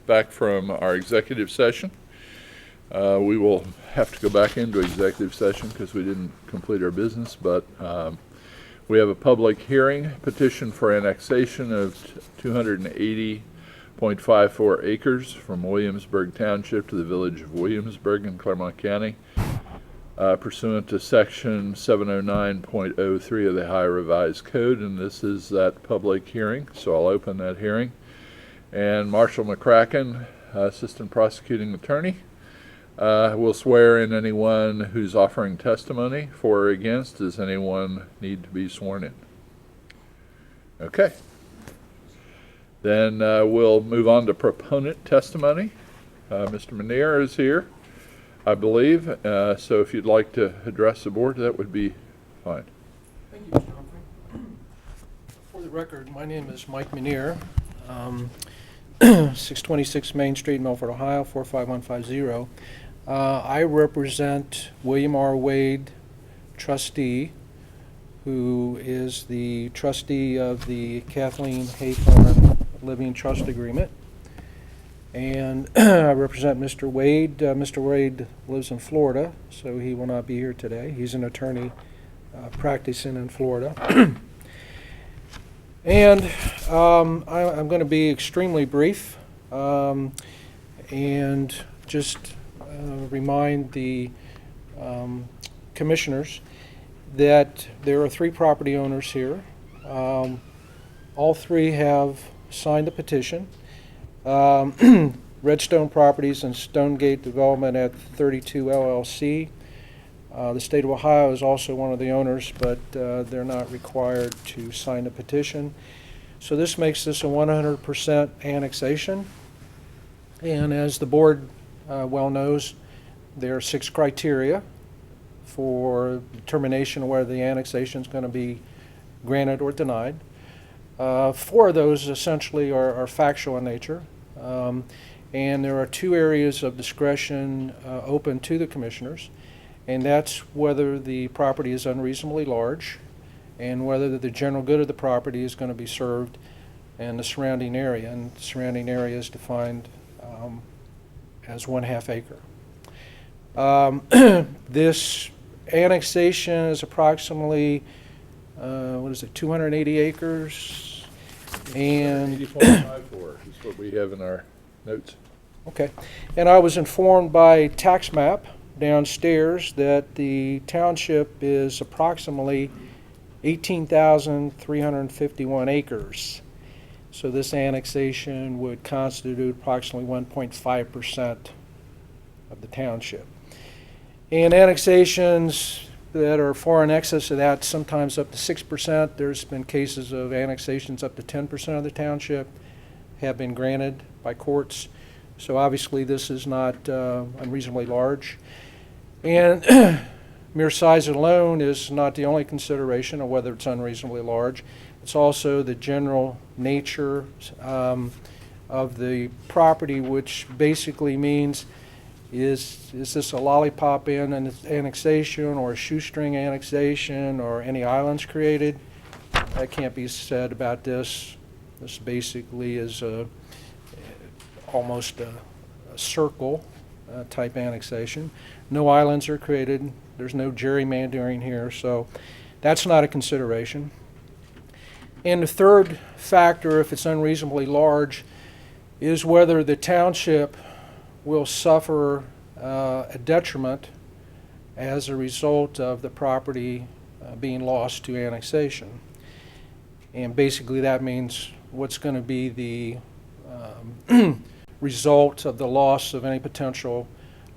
back from our executive session. We will have to go back into executive session because we didn't complete our business, but we have a public hearing, petition for annexation of 280.54 acres from Williamsburg Township to the Village of Williamsburg in Clermont County, pursuant to section 709.03 of the Ohio Revised Code, and this is that public hearing, so I'll open that hearing. And Marshall McCracken, Assistant Prosecuting Attorney, will swear in anyone who's offering testimony. For or against, does anyone need to be sworn in? Okay. Then we'll move on to proponent testimony. Mr. Menier is here, I believe, so if you'd like to address the board, that would be fine. Thank you, Mr. Humphrey. For the record, my name is Mike Menier, 626 Main Street, Milford, Ohio, 45150. I represent William R. Wade, trustee, who is the trustee of the Kathleen Haythorne Living Trust Agreement. And I represent Mr. Wade. Mr. Wade lives in Florida, so he will not be here today. He's an attorney practicing in Florida. And I'm going to be extremely brief and just remind the commissioners that there are 3 property owners here. All 3 have signed the petition. Redstone Properties and Stonegate Development at 32 LLC. The state of Ohio is also one of the owners, but they're not required to sign the petition. So this makes this a 100% annexation. And as the board well knows, there are 6 criteria for determination of whether the annexation is going to be granted or denied. 4 of those essentially are factual in nature. And there are 2 areas of discretion open to the commissioners, and that's whether the property is unreasonably large and whether the general good of the property is going to be served in the surrounding area, and the surrounding area is defined as 1/2 acre. This annexation is approximately 280 acres, and 80.54 is what we have in our notes. Okay, and I was informed by tax map downstairs that the township is approximately 18,351 acres. So this annexation would constitute approximately 1.5% of the township. And annexations that are far in excess of that, sometimes up to 6%. There's been cases of annexations up to 10% of the township have been granted by courts. So obviously this is not unreasonably large. And mere size alone is not the only consideration of whether it's unreasonably large. It's also the general nature of the property, which basically means is this a lollipop annexation or a shoestring annexation or any islands created? That can't be said about this. This basically is almost a circle type annexation. No islands are created. There's no gerrymandering here, so that's not a consideration. And the third factor, if it's unreasonably large, is whether the township will suffer a detriment as a result of the property being lost to annexation. And basically that means what's going to be the result of the loss of any potential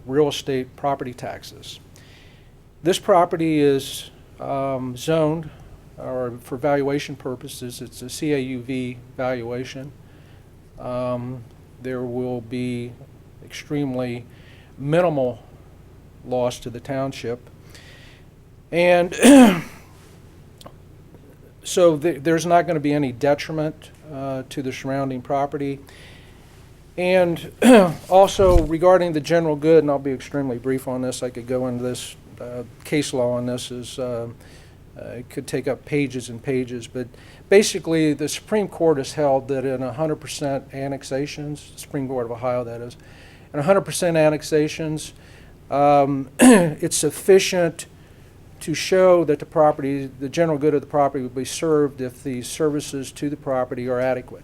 real estate property taxes. This property is zoned, or for valuation purposes, it's a CAUV valuation. There will be extremely minimal loss to the township. And so there's not going to be any detriment to the surrounding property. And also regarding the general good, and I'll be extremely brief on this, I could go into this, case law on this is It could take up pages and pages, but basically the Supreme Court has held that in 100% annexations, the Supreme Court of Ohio that is, in 100% annexations, it's sufficient to show that the property, the general good of the property will be served if the services to the property are adequate.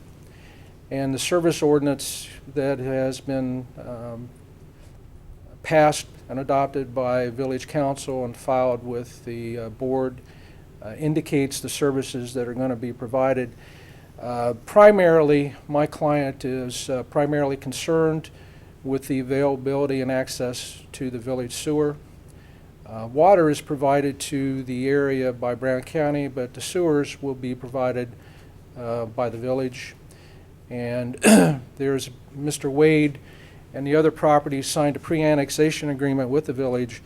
And the service ordinance that has been passed and adopted by Village Council and filed with the board indicates the services that are going to be provided. Primarily, my client is primarily concerned with the availability and access to the village sewer. Water is provided to the area by Brown County, but the sewers will be provided by the village. And there's Mr. Wade and the other properties signed a pre-annexation agreement with the village,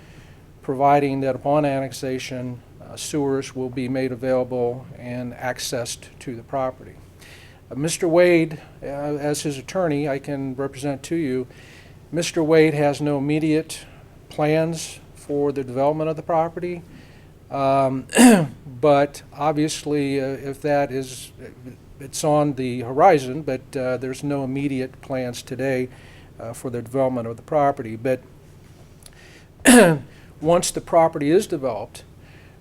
providing that upon annexation, sewers will be made available and accessed to the property. Mr. Wade, as his attorney, I can represent to you, Mr. Wade has no immediate plans for the development of the property, but obviously if that is, it's on the horizon, but there's no immediate plans today for the development of the property. But once the property is developed,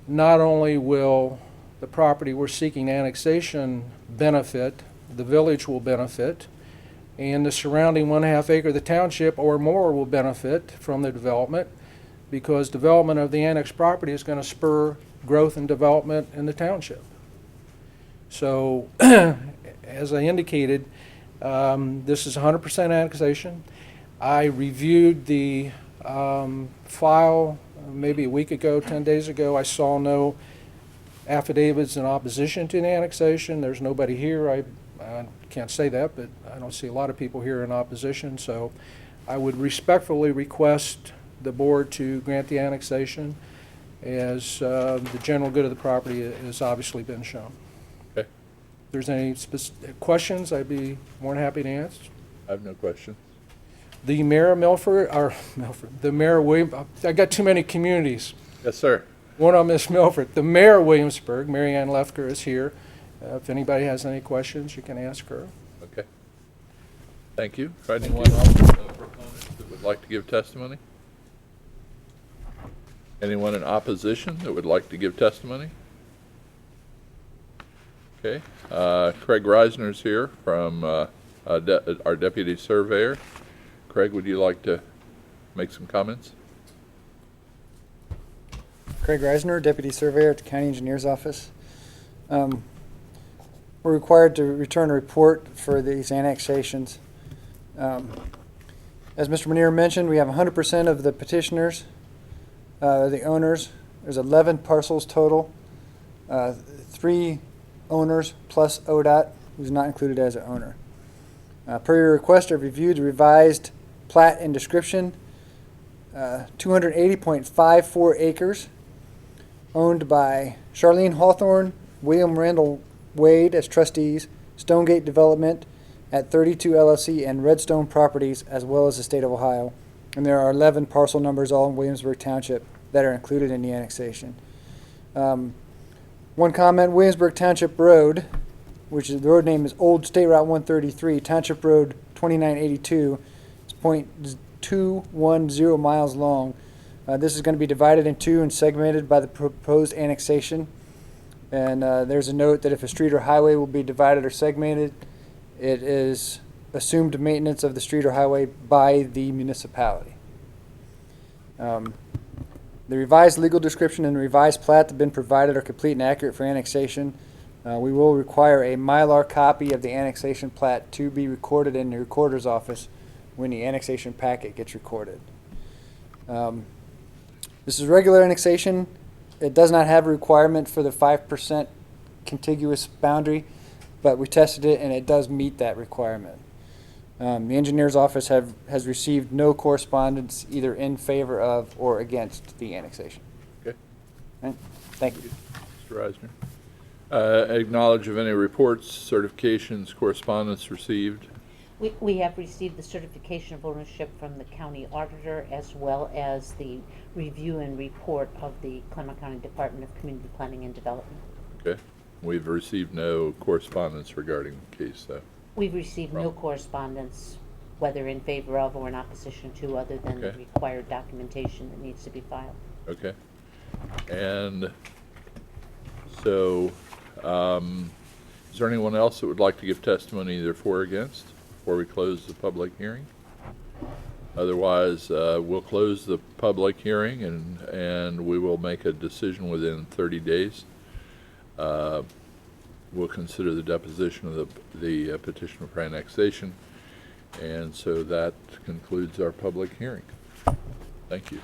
not only will the property we're seeking annexation benefit, the village will benefit, and the surrounding 1.5 acre of the township or more will benefit from the development, because development of the annexed property is going to spur growth and development in the township. So, as I indicated, this is 100% annexation. I reviewed the file maybe a week ago, 10 days ago. I saw no affidavits in opposition to the annexation. There's nobody here. I can't say that, but I don't see a lot of people here in opposition. So I would respectfully request the board to grant the annexation, as the general good of the property has obviously been shown. Okay. If there's any questions, I'd be more than happy to answer. I have no questions. The mayor of the mayor of William, I got too many communities. Yes, sir. One of them is Milford. The mayor of Williamsburg, Mary Ann Lefker, is here. If anybody has any questions, you can ask her. Okay. Thank you. Anyone else that would like to give testimony? Anyone in opposition that would like to give testimony? Okay. Craig Reisner's here from our deputy surveyor. Craig, would you like to make some comments? Craig Reisner, Deputy Surveyor at the County Engineer's Office. We're required to return a report for these annexations. As Mr. Manier mentioned, we have 100% of the petitioners, the owners. There's 11 parcels total, 3 owners plus ODOT, who's not included as an owner. Per your request, I've reviewed the revised plat and description, 280.54 acres, owned by Charlene Hawthorne, William Randall Wade as trustees, Stonegate Development at 32 LLC, and Redstone Properties, as well as the state of Ohio. And there are 11 parcel numbers all in Williamsburg Township that are included in the annexation. One comment, Williamsburg Township Road, which is, the road name is Old State Route 133, Township Road 2982, it's 0.210 miles long. This is going to be divided in two and segmented by the proposed annexation. And there's a note that if a street or highway will be divided or segmented, it is assumed maintenance of the street or highway by the municipality. The revised legal description and the revised plat have been provided are complete and accurate for annexation. We will require a Mylar copy of the annexation plat to be recorded in the recorder's office when the annexation packet gets recorded. This is regular annexation. It does not have a requirement for the 5% contiguous boundary, but we tested it and it does meet that requirement. The engineer's office has received no correspondence either in favor of or against the annexation. Okay. Right. Thank you. Mr. Reisner. Acknowledge of any reports, certifications, correspondence received. We have received the certification of ownership from the county auditor as well as the review and report of the Clermont County Department of Community Planning and Development. Okay. We've received no correspondence regarding the case, though. We've received no Right. correspondence, whether in favor of or in opposition to, other than the Okay. required documentation that needs to be filed. Okay. And so, is there anyone else that would like to give testimony either for or against before we close the public hearing? Otherwise, we'll close the public hearing and we will make a decision within 30 days. We'll consider the deposition of the petition for annexation. And so that concludes our public hearing. Thank you.